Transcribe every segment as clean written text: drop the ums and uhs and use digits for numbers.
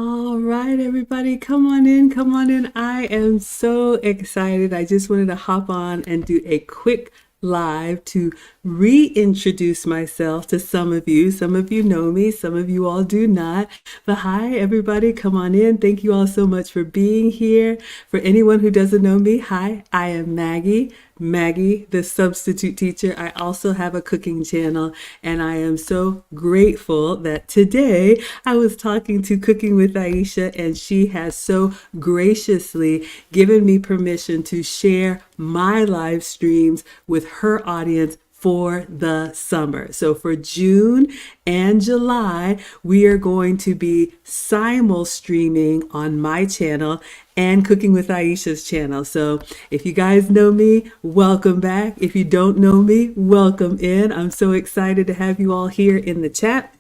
All right, everybody, come on in, come on in. I am so excited. I just wanted to hop on and do a quick live to reintroduce myself to some of you. Some of you know me, some of you all do not. But hi, everybody, come on in. Thank you all so much for being here. For anyone who doesn't know me, hi, I am Maggie. Maggie, the substitute teacher. I also have a cooking channel, and I am so grateful that today I was talking to Cooking with Aisha, and she has so graciously given me permission to share my live streams with her audience for the summer. So for June and July, we are going to be simul streaming on my channel and Cooking with Aisha's channel. So if you guys know me, welcome back. If you don't know me, welcome in. I'm so excited to have you all here in the chat.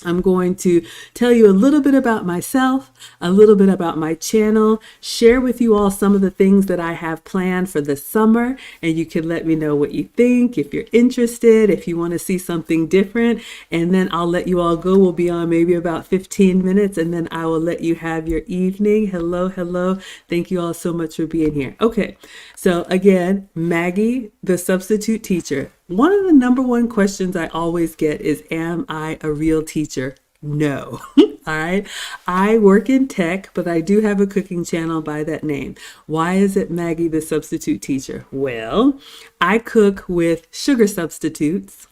I'm going to tell you a little bit about myself, a little bit about my channel, share with you all some of the things that I have planned for the summer, and you can let me know what you think, if you're interested, if you want to see something different, and then I'll let you all go. We'll be on maybe about 15 minutes, and then I will let you have your evening. Hello, hello. Thank you all so much for being here. Okay, so again, Maggie, the substitute teacher. One of the number one questions I always get is, am I a real teacher? No. All right. I work in tech, but I do have a cooking channel by that name. Why is it Maggie, the substitute teacher? Well, I cook with sugar substitutes,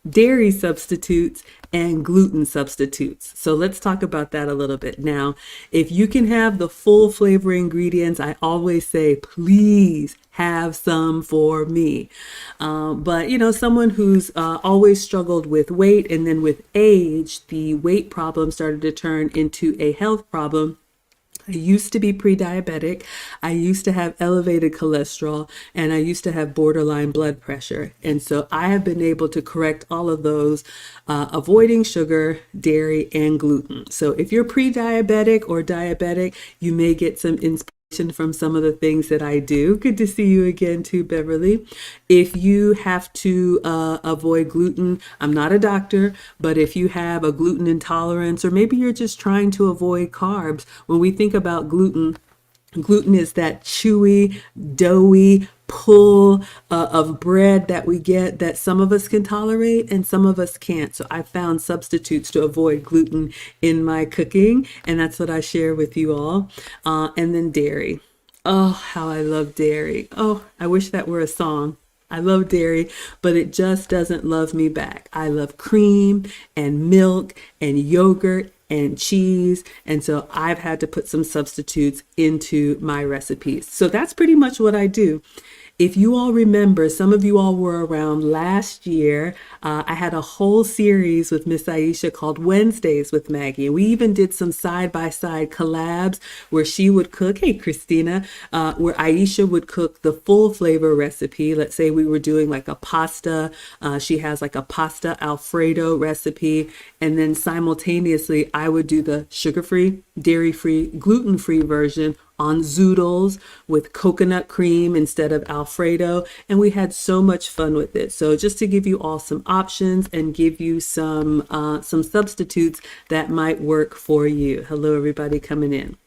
dairy substitutes, and gluten substitutes. So let's talk about that a little bit. Now, if you can have the full flavor ingredients, I always say, please have some for me. But someone who's always struggled with weight, and then with age, the weight problem started to turn into a health problem. I used to be pre-diabetic. I used to have elevated cholesterol, and I used to have borderline blood pressure. And so I have been able to correct all of those, avoiding sugar, dairy, and gluten. So if you're pre-diabetic or diabetic, you may get some inspiration from some of the things that I do. Good to see you again too, Beverly. If you have to avoid gluten, I'm not a doctor, but if you have a gluten intolerance, or maybe you're just trying to avoid carbs, when we think about gluten, gluten is that chewy, doughy pull of bread that we get that some of us can tolerate and some of us can't. So I found substitutes to avoid gluten in my cooking, and that's what I share with you all. And then dairy. Oh, how I love dairy. Oh, I wish that were a song. I love dairy, but it just doesn't love me back. I love cream and milk and yogurt and cheese. And so I've had to put some substitutes into my recipes. So that's pretty much what I do. If you all remember, some of you all were around last year. I had a whole series with Miss Aisha called Wednesdays with Maggie. And we even did some side-by-side collabs where she would cook, hey, Christina, where Aisha would cook the full flavor recipe. Let's say we were doing like a pasta. She has like a pasta Alfredo recipe. And then simultaneously, I would do the sugar-free, dairy-free, gluten-free version on zoodles with coconut cream instead of Alfredo. And we had so much fun with it. So just to give you all some options and give you some substitutes that might work for you. Hello, everybody coming in.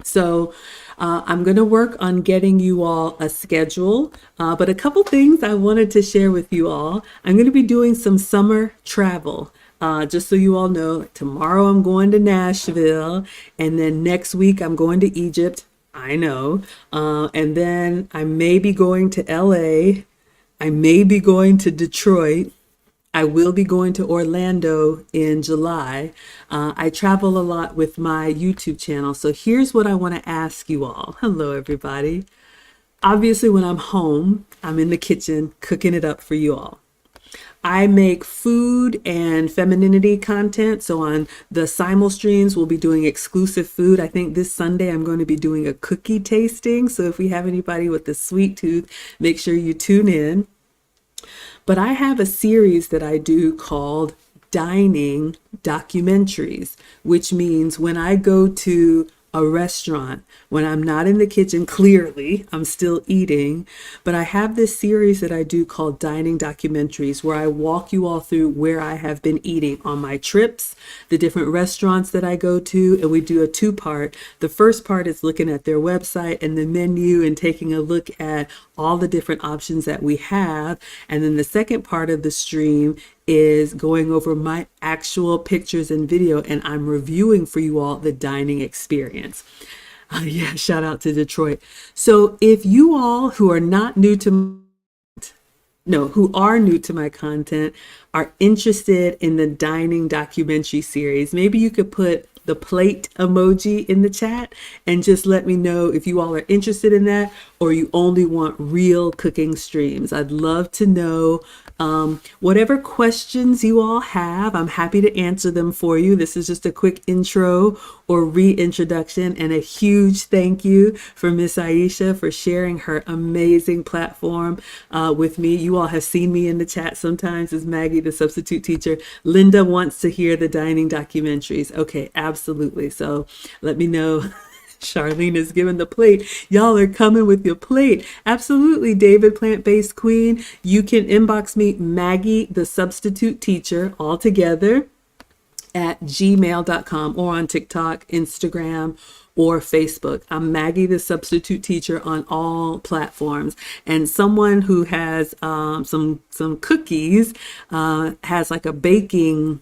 So I'm going to work on getting you all a schedule, but a couple things I wanted to share with you all. I'm going to be doing some summer travel. Just so you all know, tomorrow I'm going to Nashville, and then next week I'm going to Egypt. I know. And then I may be going to LA. I may be going to Detroit. I will be going to Orlando in July. I travel a lot with my YouTube channel. So here's what I want to ask you all. Hello, everybody. Obviously, when I'm home, I'm in the kitchen cooking it up for you all. I make food and femininity content. So on the simul streams, we'll be doing exclusive food. I think this Sunday I'm going to be doing a cookie tasting. So if we have anybody with a sweet tooth, make sure you tune in. But I have a series that I do called Dining Documentaries, which means when I go to a restaurant. When I'm not in the kitchen, clearly, I'm still eating. But I have this series that I do called Dining Documentaries, where I walk you all through where I have been eating on my trips, the different restaurants that I go to, and we do a two-part. The first part is looking at their website and the menu and taking a look at all the different options that we have. And then the second part of the stream is going over my actual pictures and video, and I'm reviewing for you all the dining experience. Yeah, shout out to Detroit. So if you all who are not new to no, who are new to my content are interested in the dining documentary series, maybe you could put the plate emoji in the chat and just let me know if you all are interested in that or you only want real cooking streams. I'd love to know whatever questions you all have. I'm happy to answer them for you. This is just a quick intro or reintroduction, and a huge thank you for Miss Aisha for sharing her amazing platform with me. You all have seen me in the chat sometimes as Maggie, the substitute teacher. Linda wants to hear the dining documentaries. Okay, absolutely. So let me know. Charlene is giving the plate. Y'all are coming with your plate. Absolutely, David, plant-based queen. You can inbox me, Maggie, the substitute teacher, all together at gmail.com or on TikTok, Instagram, or Facebook. I'm Maggie, the substitute teacher, on all platforms. And someone who has some cookies has like a baking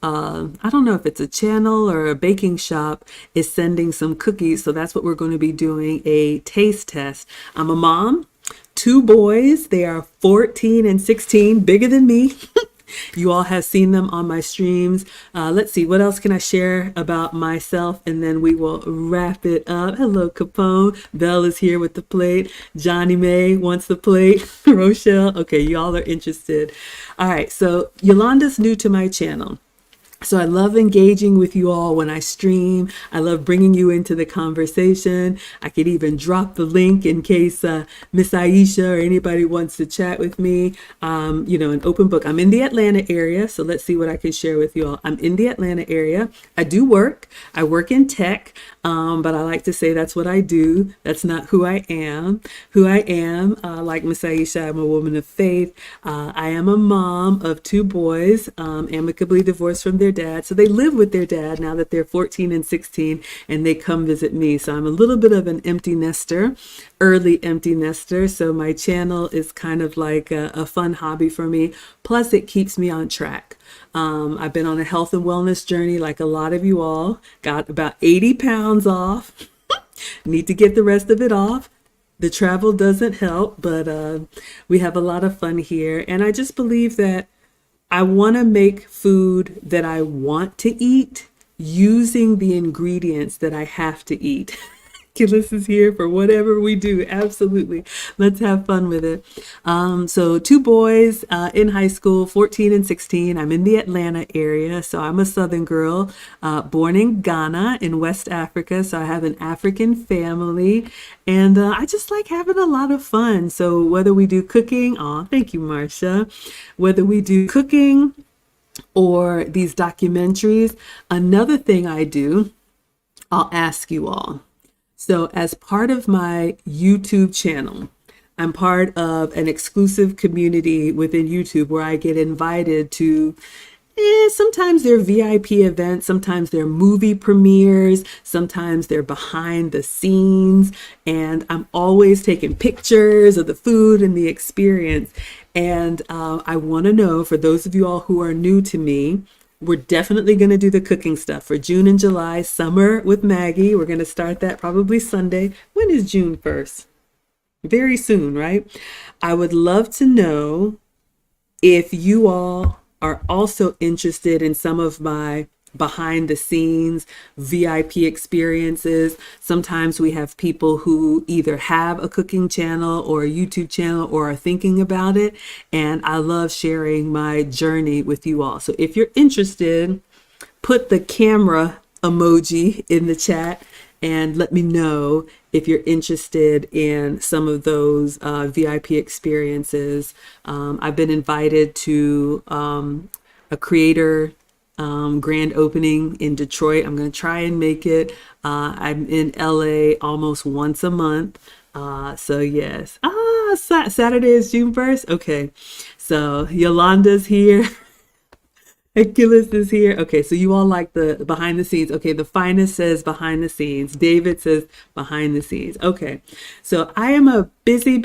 I don't know if it's a channel or a baking shop, is sending some cookies. So that's what we're going to be doing, a taste test. I'm a mom, two boys. They are 14 and 16, bigger than me. You all have seen them on my streams. Let's see, what else can I share about myself? And then we will wrap it up. Hello, Capone. Belle is here with the plate. Johnny May wants the plate. Rochelle. Okay, y'all are interested. All right, so Yolanda's new to my channel. So I love engaging with you all when I stream. I love bringing you into the conversation. I could even drop the link in case Miss Aisha or anybody wants to chat with me. An open book. I'm in the Atlanta area, so let's see what I can share with you all. I'm in the Atlanta area. I do work. I work in tech, but I like to say that's what I do. That's not who I am. Who I am, like Miss Aisha, I'm a woman of faith. I am a mom of two boys, amicably divorced from their dad. So they live with their dad now that they're 14 and 16, and they come visit me. So I'm a little bit of an empty nester, early empty nester. So my channel is kind of like a fun hobby for me. Plus it keeps me on track. I've been on a health and wellness journey like a lot of you all. Got about 80 pounds off. Need to get the rest of it off. The travel doesn't help, but we have a lot of fun here. And I just believe that I want to make food that I want to eat using the ingredients that I have to eat. Killis is here for whatever we do. Absolutely. Let's have fun with it. So two boys in high school, 14 and 16. I'm in the Atlanta area. So I'm a Southern girl, born in Ghana in West Africa. So I have an African family, and I just like having a lot of fun. So whether we do cooking, thank you, Marcia. Whether we do cooking or these documentaries, another thing I do, I'll ask you all. So as part of my YouTube channel, I'm part of an exclusive community within YouTube where I get invited to sometimes they're VIP events, sometimes they're movie premieres, sometimes they're behind the scenes, and I'm always taking pictures of the food and the experience. And I want to know, for those of you all who are new to me, we're definitely going to do the cooking stuff for June and July, summer with Maggie. We're going to start that probably Sunday. When is June 1st? Very soon, right? I would love to know if you all are also interested in some of my behind the scenes VIP experiences. Sometimes we have people who either have a cooking channel or a YouTube channel or are thinking about it. And I love sharing my journey with you all. So if you're interested, put the camera emoji in the chat and let me know if you're interested in some of those VIP experiences. I've been invited to a creator grand opening in Detroit. I'm going to try and make it. I'm in LA almost once a month. So yes. Saturday is June 1st. Okay. So Yolanda's here. Achilles is here. Okay, so you all like the behind the scenes. Okay, the finest says behind the scenes. David says behind the scenes. Okay, so I am a busy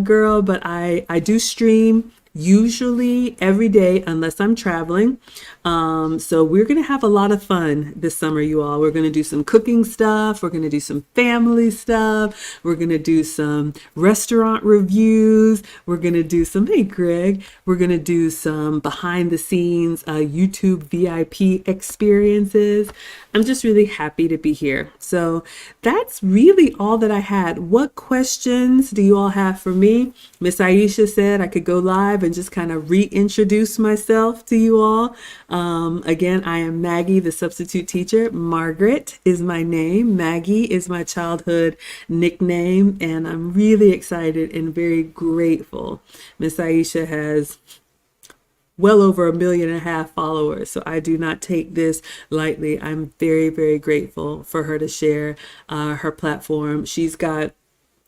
girl, but I do stream usually every day unless I'm traveling. So we're gonna have a lot of fun this summer, you all. We're gonna do some cooking stuff. We're gonna do some family stuff. We're gonna do some restaurant reviews. We're gonna do some, hey Greg, we're gonna do some behind the scenes YouTube VIP experiences. I'm just really happy to be here. So that's really all that I had. What questions do you all have for me? Miss Aisha said I could go live and just kind of reintroduce myself to you all. Again, I am Maggie, the substitute teacher. Margaret is my name. Maggie is my childhood nickname, and I'm really excited and very grateful. Miss Aisha has well over 1.5 million followers. So I do not take this lightly. I'm very grateful for her to share her platform. She's got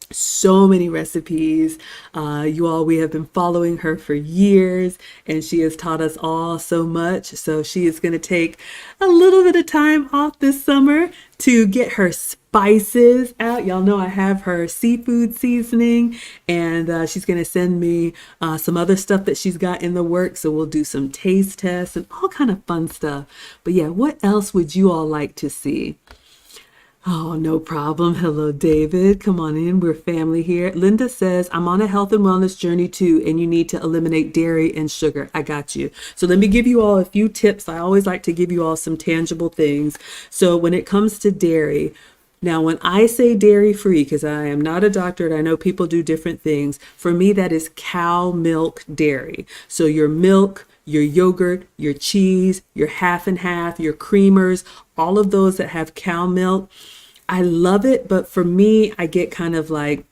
so many recipes. You all, we have been following her for years, and she has taught us all so much. So she is going to take a little bit of time off this summer to get her spices out. Y'all know I have her seafood seasoning, and she's going to send me some other stuff that she's got in the works. So we'll do some taste tests and all kind of fun stuff. But yeah, what else would you all like to see? Oh, no problem. Hello, David. Come on in. We're family here. Linda says, I'm on a health and wellness journey too, and you need to eliminate dairy and sugar. I got you. So let me give you all a few tips. I always like to give you all some tangible things. So when it comes to dairy, now when I say dairy free, because I am not a doctor and I know people do different things, for me that is cow milk dairy. So your milk, your yogurt, your cheese, your half and half, your creamers, all of those that have cow milk. I love it, but for me, I get kind of like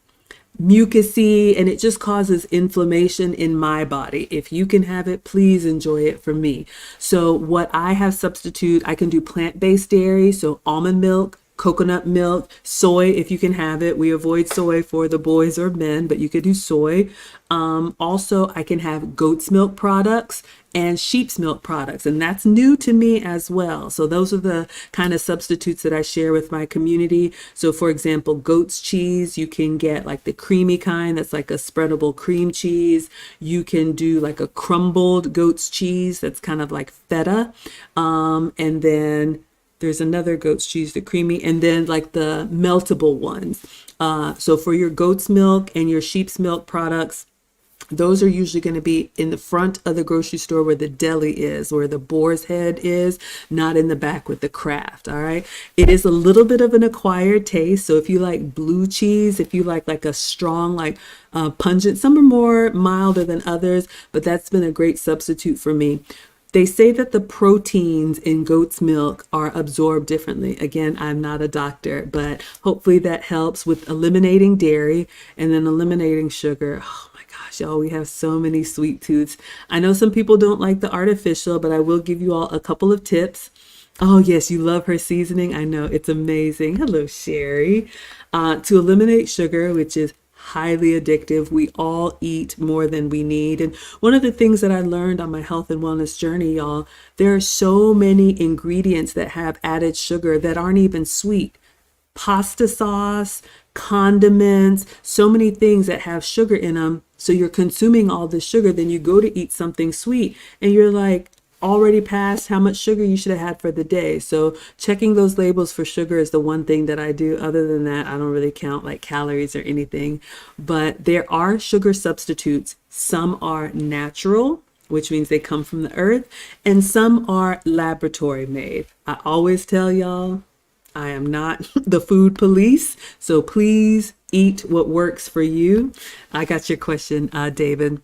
mucusy and it just causes inflammation in my body. If you can have it, please enjoy it for me. So what I have substitute, I can do plant-based dairy, so almond milk, coconut milk, soy, if you can have it. We avoid soy for the boys or men, but you could do soy. Also, I can have goat's milk products and sheep's milk products, and that's new to me as well. So those are the kind of substitutes that I share with my community. So for example, goat's cheese, you can get like the creamy kind, that's like a spreadable cream cheese. You can do like a crumbled goat's cheese, that's kind of like feta. And then there's another goat's cheese, the creamy, and then like the meltable ones. So for your goat's milk and your sheep's milk products, those are usually going to be in the front of the grocery store where the deli is, where the boar's head is, not in the back with the craft. All right. It is a little bit of an acquired taste. So if you like blue cheese, if you like a strong, like pungent, some are more milder than others, but that's been a great substitute for me. They say that the proteins in goat's milk are absorbed differently. Again, I'm not a doctor, but hopefully that helps with eliminating dairy and then eliminating sugar. Oh my gosh, y'all, we have so many sweet tooths. I know some people don't like the artificial, but I will give you all a couple of tips. Oh yes, you love her seasoning. I know, it's amazing. Hello, Sherry. To eliminate sugar, which is highly addictive. We all eat more than we need. And one of the things that I learned on my health and wellness journey, y'all, there are so many ingredients that have added sugar that aren't even sweet. Pasta sauce, condiments, so many things that have sugar in them. So you're consuming all this sugar, then you go to eat something sweet and you're like, already past how much sugar you should have had for the day. So checking those labels for sugar is the one thing that I do. Other than that, I don't really count like calories or anything. But there are sugar substitutes. Some are natural, which means they come from the earth, and some are laboratory made. I always tell y'all, I am not the food police, so please eat what works for you. I got your question, David.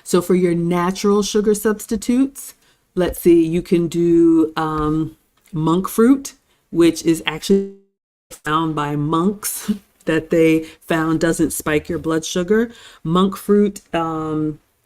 So for your natural sugar substitutes, let's see, you can do monk fruit, which is actually found by monks that they found doesn't spike your blood sugar. Monk fruit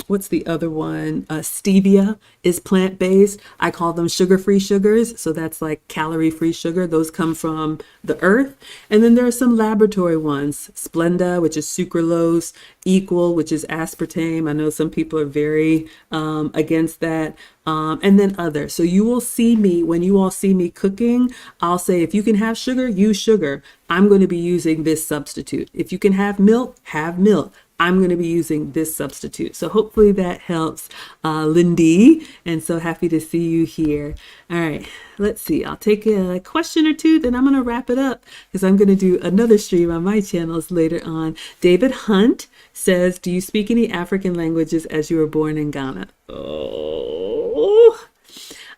what's the other one? Stevia is plant-based. I call them sugar-free sugars. So that's like calorie-free sugar. Those come from the earth. And then there are some laboratory ones. Splenda, which is sucralose. Equal, which is aspartame. I know some people are very against that. And then others. So you will see me, when you all see me cooking, I'll say, if you can have sugar, use sugar. I'm going to be using this substitute. If you can have milk, have milk. I'm going to be using this substitute. So hopefully that helps, Lindy. And so happy to see you here. All right, let's see. I'll take a question or two, then I'm going to wrap it up because I'm going to do another stream on my channels later on. David Hunt says, do you speak any African languages as you were born in Ghana? Oh,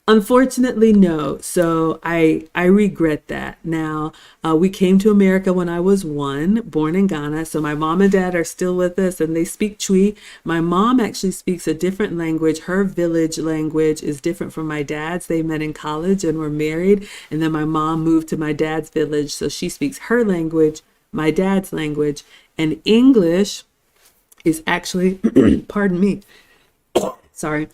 unfortunately, no. So I regret that. Now, we came to America when I was 1, born in Ghana. So my mom and dad are still with us and they speak Twi. My mom actually speaks a different language. Her village language is different from my dad's. They met in college and were married. And then my mom moved to my dad's village. So she speaks her language, my dad's language, and English is actually, pardon me, sorry.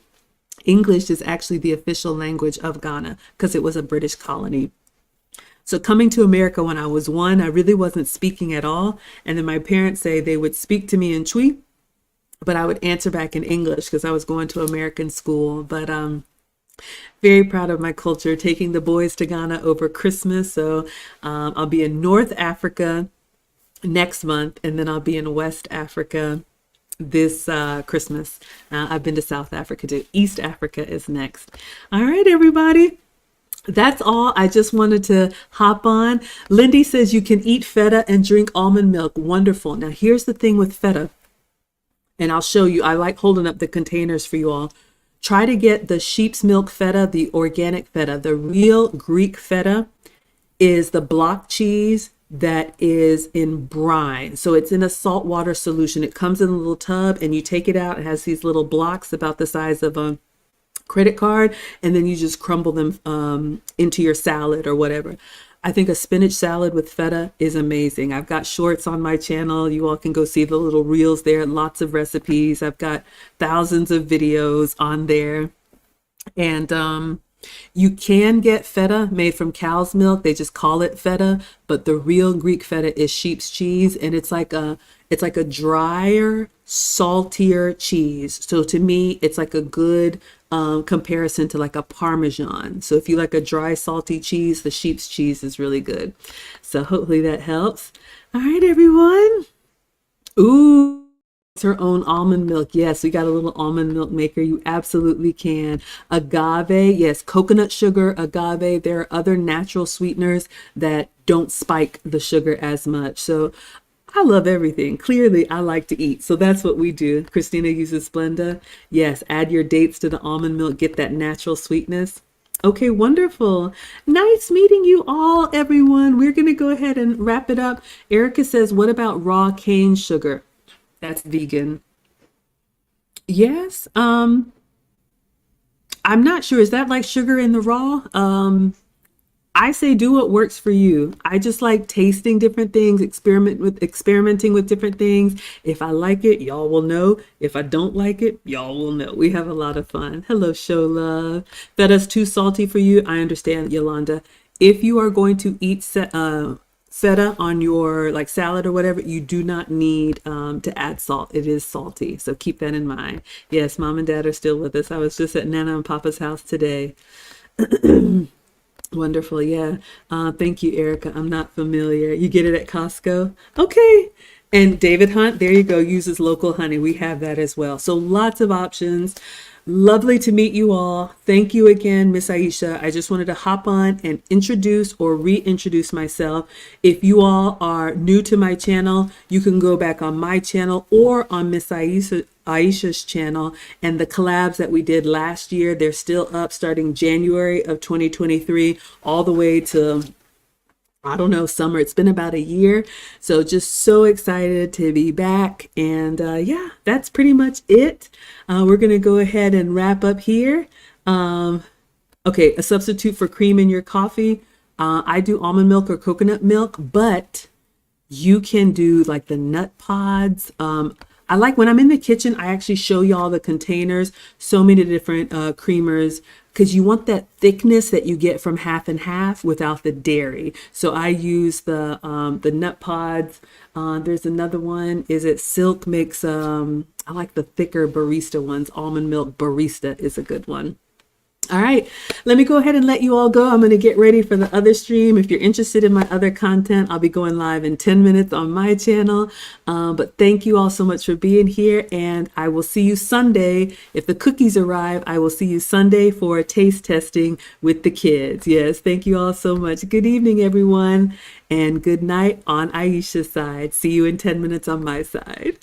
English is actually the official language of Ghana because it was a British colony. So coming to America when I was 1, I really wasn't speaking at all. And then my parents say they would speak to me in Twi, but I would answer back in English because I was going to American school. But very proud of my culture, taking the boys to Ghana over Christmas. So I'll be in North Africa next month, and then I'll be in West Africa this Christmas. I've been to South Africa too. East Africa is next. All right, everybody. That's all. I just wanted to hop on. Lindy says you can eat feta and drink almond milk. Wonderful. Now, here's the thing with feta, and I'll show you. I like holding up the containers for you all. Try to get the sheep's milk feta, the organic feta. The real Greek feta is the block cheese that is in brine. So it's in a saltwater solution. It comes in a little tub and you take it out. It has these little blocks about the size of a credit card, and then you just crumble them into your salad or whatever. I think a spinach salad with feta is amazing. I've got shorts on my channel. You all can go see the little reels there. Lots of recipes. I've got thousands of videos on there. And you can get feta made from cow's milk. They just call it feta, but the real Greek feta is sheep's cheese, and it's like a drier, saltier cheese. So to me, it's like a good comparison to like a Parmesan. So if you like a dry, salty cheese, the sheep's cheese is really good. So hopefully that helps. All right, everyone. Ooh. Her own almond milk. Yes, we got a little almond milk maker. You absolutely can. Agave, yes, coconut sugar, agave. There are other natural sweeteners that don't spike the sugar as much. So I love everything. Clearly, I like to eat. So that's what we do. Christina uses Splenda. Yes, add your dates to the almond milk. Get that natural sweetness. Okay, wonderful. Nice meeting you all, everyone. We're going to go ahead and wrap it up. Erica says, what about raw cane sugar? That's vegan. Yes. I'm not sure. Is that like sugar in the raw? I say do what works for you. I just like tasting different things, experimenting with different things. If I like it, y'all will know. If I don't like it, y'all will know. We have a lot of fun. Hello, show love. Feta's too salty for you. I understand, Yolanda. If you are going to eat feta on your like salad or whatever, you do not need to add salt. It is salty, so keep that in mind. Yes, mom and dad are still with us. I was just at Nana and Papa's house today. Wonderful. Yeah. Thank you, Erica. I'm not familiar. You get it at Costco? Okay. And David Hunt, there you go, uses local honey. We have that as well. So lots of options. Lovely to meet you all. Thank you again, Miss Aisha. I just wanted to hop on and introduce or reintroduce myself. If you all are new to my channel, you can go back on my channel or on Miss Aisha's channel, and the collabs that we did last year, they're still up starting January of 2023 all the way to, I don't know, summer. It's been about a year. So just so excited to be back. And yeah, that's pretty much it. We're going to go ahead and wrap up here. Okay, a substitute for cream in your coffee. I do almond milk or coconut milk, but you can do like the nut pods. I like when I'm in the kitchen, I actually show y'all the containers, so many different creamers, because you want that thickness that you get from half and half without the dairy. So I use the nut pods. There's another one. Is it Silk makes I like the thicker barista ones. Almond milk barista is a good one. All right, let me go ahead and let you all go. I'm going to get ready for the other stream. If you're interested in my other content, I'll be going live in 10 minutes on my channel. But thank you all so much for being here, and I will see you Sunday. If the cookies arrive, I will see you Sunday for taste testing with the kids. Yes, thank you all so much. Good evening, everyone, and good night on Aisha's side. See you in 10 minutes on my side.